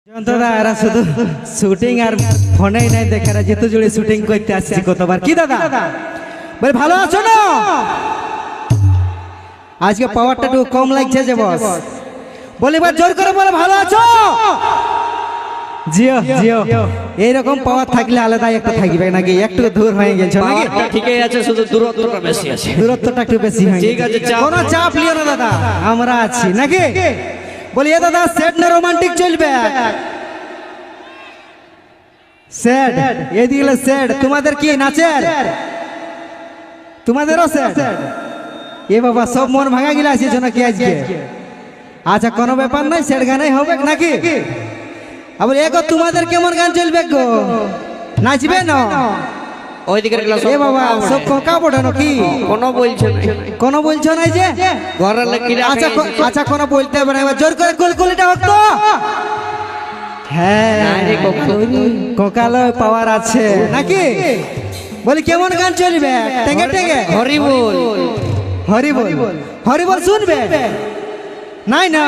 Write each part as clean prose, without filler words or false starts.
দাদা এরা শুধু শুটিং আর ফোনেই নাই দেখে এরা যেহেতু জুড়ে শুটিং করতে আসছি কতবার কি দাদা বলে ভালো আছো না আজকে পাওয়ারটা একটু কম লাগছে যে বস বলে এবার জোর করে বলে ভালো আছো জিও জিও এইরকম পাওয়ার থাকলে আলাদা একটা থাকবে নাকি একটু দূর হয়ে গেছে নাকি ঠিকই আছে শুধু দূরত্বটা বেশি আছে দূরত্বটা একটু বেশি হয়ে ঠিক আছে কোনো চাপ লিও না দাদা আমরা আছি নাকি বলি এ দাদা সেট না রোমান্টিক চলবে সেট এইদিকে সেট তোমাদের কি নাচের তোমাদেরও সেট এ বাবা সব মন ভাঙা গিলা আছে নাকি আজকে আচ্ছা কোনো ব্যাপার নাই সেট গানাই হবে নাকি আবার এগো তোমাদের কেমন গান চলবে গো নাচবে না ওইদিকে এ বাবা সব কোকা পড়ানো কি কোনো বলছো না যে ঘরের লোক আচ্ছা আচ্ছা কোনো বলতে হবে না এবার জোর করে কুলকুলিটা হোক তো হ্যাঁ কোকালো পাওয়ার আছে নাকি বলি কেমন গান চলবে টেঙ্গে টেঙ্গে হরিবোল হরিবোল হরিবোল শুনবে নাই না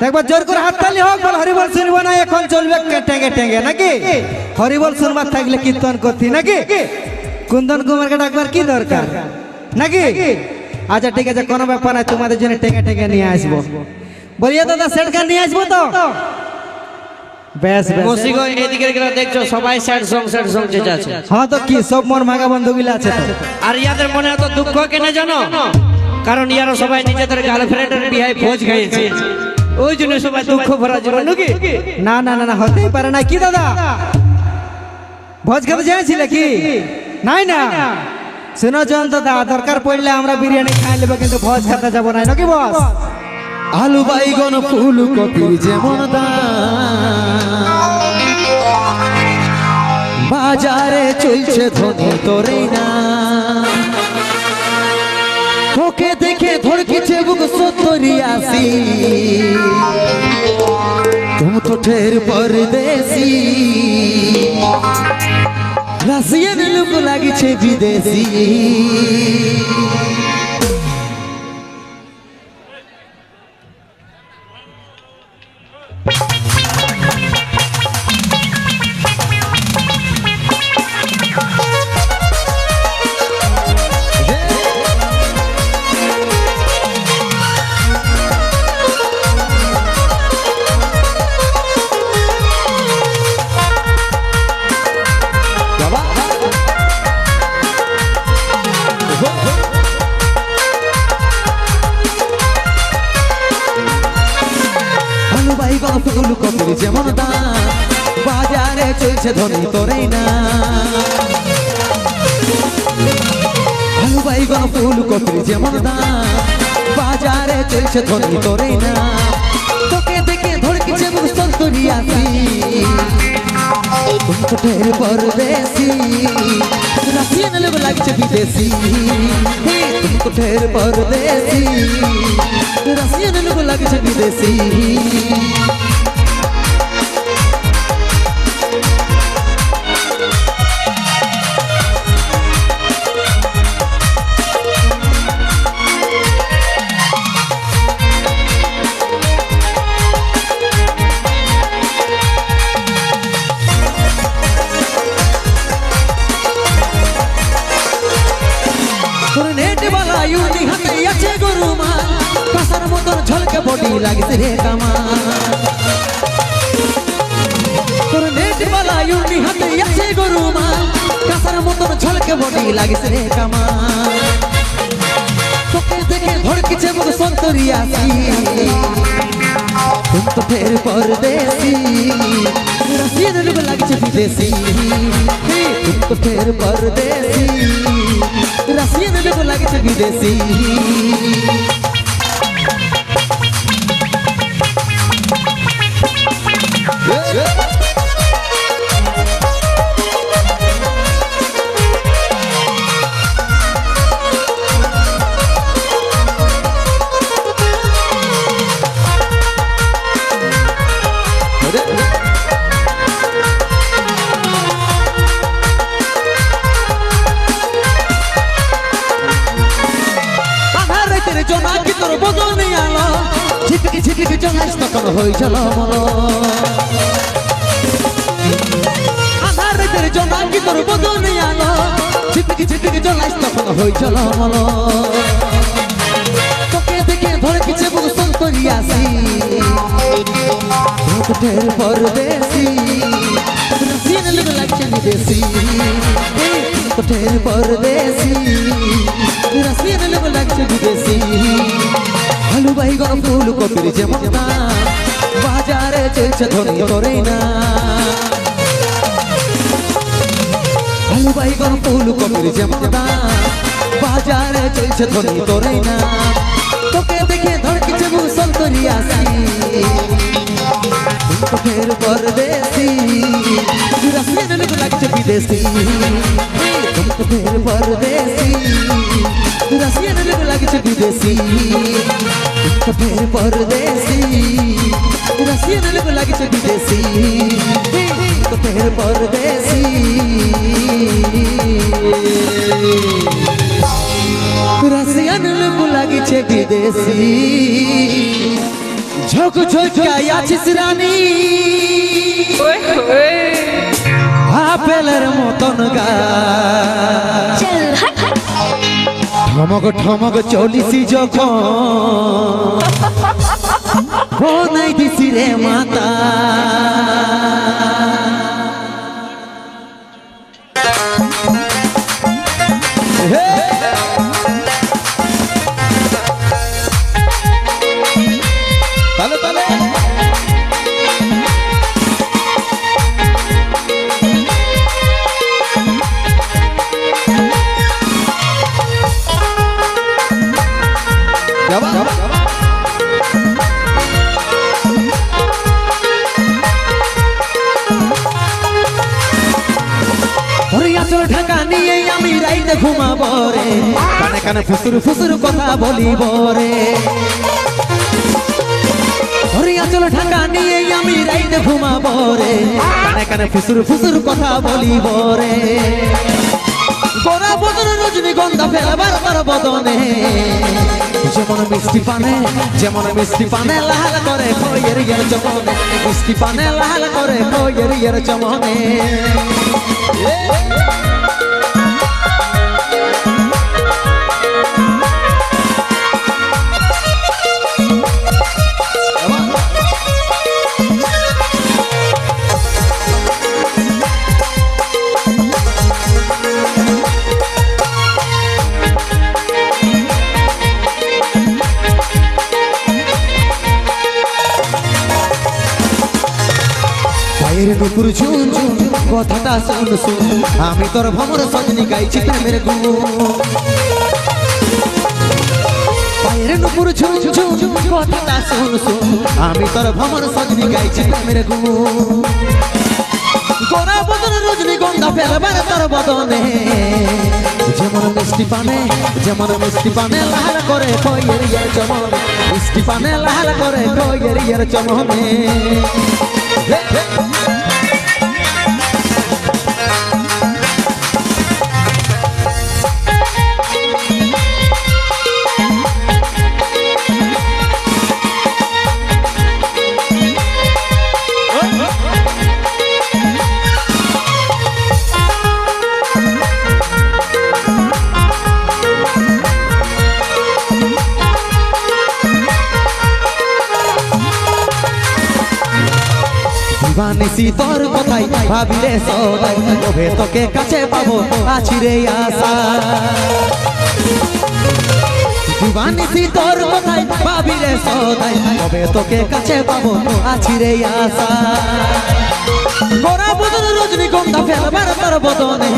একবার জোর করে হাততালি হোক বল হরিবোল শুনবো না এখন চলবে টেঙ্গে টেঙ্গে নাকি হরিবোল শুনবার থাকলে কীর্তন করতি নাকি কুন্দন কুমারকে ডাকবার কি দরকার নাকি আচ্ছা ঠিক আছে কোনো ব্যাপার নাই তোমাদের জন্য টেঙ্গে টেঙ্গে নিয়ে আসবো বলিয়ে দাদা সেট গান নিয়ে আসবো তো বেশ মসিগো এদিকে দেখছো সবাই স্যাড সং চেঁচে আছে হ্যাঁ তো কি সব মন ভাঙা বন্ধুগুলো আছে তো আর ইয়াদের মনে এত দুঃখ কেন জানো কারণ ইয়ারা সবাই নিজেদের গার্লফ্রেন্ডের বিয়ে ভোজ খাইছে ওই জন্য সবাই দুঃখ ভরা জীবন নাকি না না না না হতেই পারে না কি দাদা ভোজ খেতে যাইছিলে কি নাই না শুনো জন দাদা দরকার পড়লে আমরা বিরিয়ানি খাই নেবো কিন্তু ভোজ খেতে যাবো না নাকি বস আলু বাইগন ফুলকপি যেমন বাজারে চলছে ধনী তোরে না তোকে দেখে ধড়কিছে বুক 70-80 তুমি তো ঠের পরদেশি রাশিয়ান লোক লাগিছে বিদেশি ফুলকপির যেমন দাম বাজারে চলছে ধনী তোরে না আলু বাইগন ফুলকপির যেমন দাম বাজারে চলছে ধনী তোরে না তোকে দেখে ধড়কিছে বুক 70-80 তুমি তো ঠের পরদেশি রাশিয়ান লোক লাগছে বিদেশি তুমি তো ঠের পরদেশি রাশিয়ান লোক লাগছে বিদেশি ঝলকে বডি লাগছে রে কামা তোর নেট বালা ইউনি হাতে আছে গরুমা কাসার মতন ঝলকে বডি লাগছে রে কামা তোকে দেখে ধড়কিছে বুক 70-80 তুমি তো ফের পরদেশি রাশিয়ান লোক লাগছে বিদেশি তুমি তো ফের পরদেশি রাশিয়ান লোক লাগছে বিদেশি জোনাকি তোর বদল নিয়ে আলো ঝিটকি ঝিটকি জোনাস তখন হয়ে চলো মলো সঙ্গ হই চলমল তোকে দেখে ধরে কিছু বুঝন করিয়াছি ঠের পরদেশি রাশিয়ান লোক লাগছে বিদেশি ঠের পরদেশি রাশিয়ান লোক লাগছে বিদেশি আলু বাইগন ফুল কপির যেমন দাম বাজারে চলছে ধরে ধরে না আলু বাইগন ফুল কপির যেমন দাম বাজারে চলছে ধরে ধরে না তোকে দেখে ধর কিছু মুসল করিয়াছি ঠের পরদেশি রাশিয়ান লোক লাগছে বিদেশি ঠের পরদেশি রাশিয়ান লোক লাগছে বিদেশি ঠের পরদেশি রাশিয়ান লোক লাগছে বিদেশি ঠের পরদেশি রাশিয়ান লোক লাগছে বিদেশি ঝক ঝকাই আছিস রানী আপেলের মতন গা ঠমক ঠমক চলিসি যখন বনাই দিছি রে মাতা তালে তালে যাবা আচল ঢাকা নিয়ে আমি রাইতে ঘুমাবো রে কানে কানে ফুসুর ফুসুর কথা বলিব রে আচল ঢাকা নিয়ে আমি রাইতে ঘুমাবো রে কানে কানে ফুসুর ফুসুর কথা বলিব রে গোরা বদন রজনীগন্ধা ফেলবার তার বদনে যেমন মিষ্টি পানে লাল করে খয়ের ইয়ার চমনে মিষ্টি পানে লাল করে খয়ের ইয়ার চমনে নুপুর ঝুন ঝুন কথাটা শুন শুন আমি তোর ভ্রমর সজনি গাইছি প্রেমের গুণ পায়ের নুপুর ঝুন ঝুন কথাটা শুন শুন আমি তোর ভ্রমর সজনি গাইছি প্রেমের গুণ গোরা বদন রজনীগন্ধা ফেলবার তার বদনে যেমন মিষ্টি পানে লাল করে খয়ের ইয়ার চমনে মিষ্টি পানে লাল করে খয়ের ইয়ার চমনে বানিসি তোর কথাই ভাবি রে সদাই কবে তোকে কাছে পাবো আছি রে আশা বানিসি তোর কথাই ভাবি রে সদাই কবে তোকে কাছে পাবো আছি রে আশা গোরা বদন রজনীগন্ধা ফেলবার তার বদনে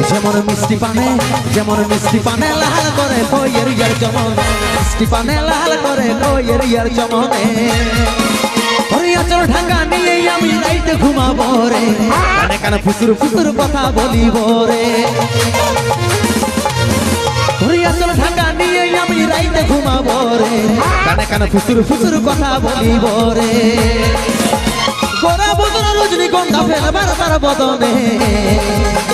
যেমন মিষ্টি পানে লাল করে খয়ের ইয়ার চমনে মিষ্টি পানে লাল করে খয়ের ইয়ার চমনে আচল ঢাকা নিয়ে আমি রাইতে ঘুমাবো রে কানে কানে ফুসুর ফুসুর কথা বলিব রে আচল ঢাকা নিয়ে আমি রাইতে ঘুমাবো রে কানে কানে ফুসুর ফুসুর কথা বলিব রে গোরা বদন রজনীগন্ধা ফেলবার তার বদনে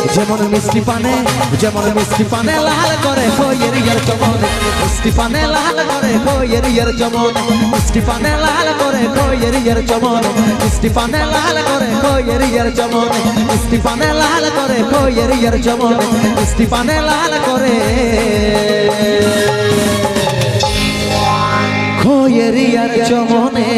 যেমন মিষ্টি পানে লাল করে খইয়ের ইয়ার চমন মিষ্টি পানে লাল করে খইয়ের ইয়ার চমন মিষ্টি পানে লাল করে খইয়ের ইয়ার চমন মিষ্টি পানে লাল করে খইয়ের ইয়ার চমন মিষ্টি পানে লাল করে খইয়ের ইয়ার চমন মিষ্টি পানে লাল করে খইয়ের ইয়ার চমনে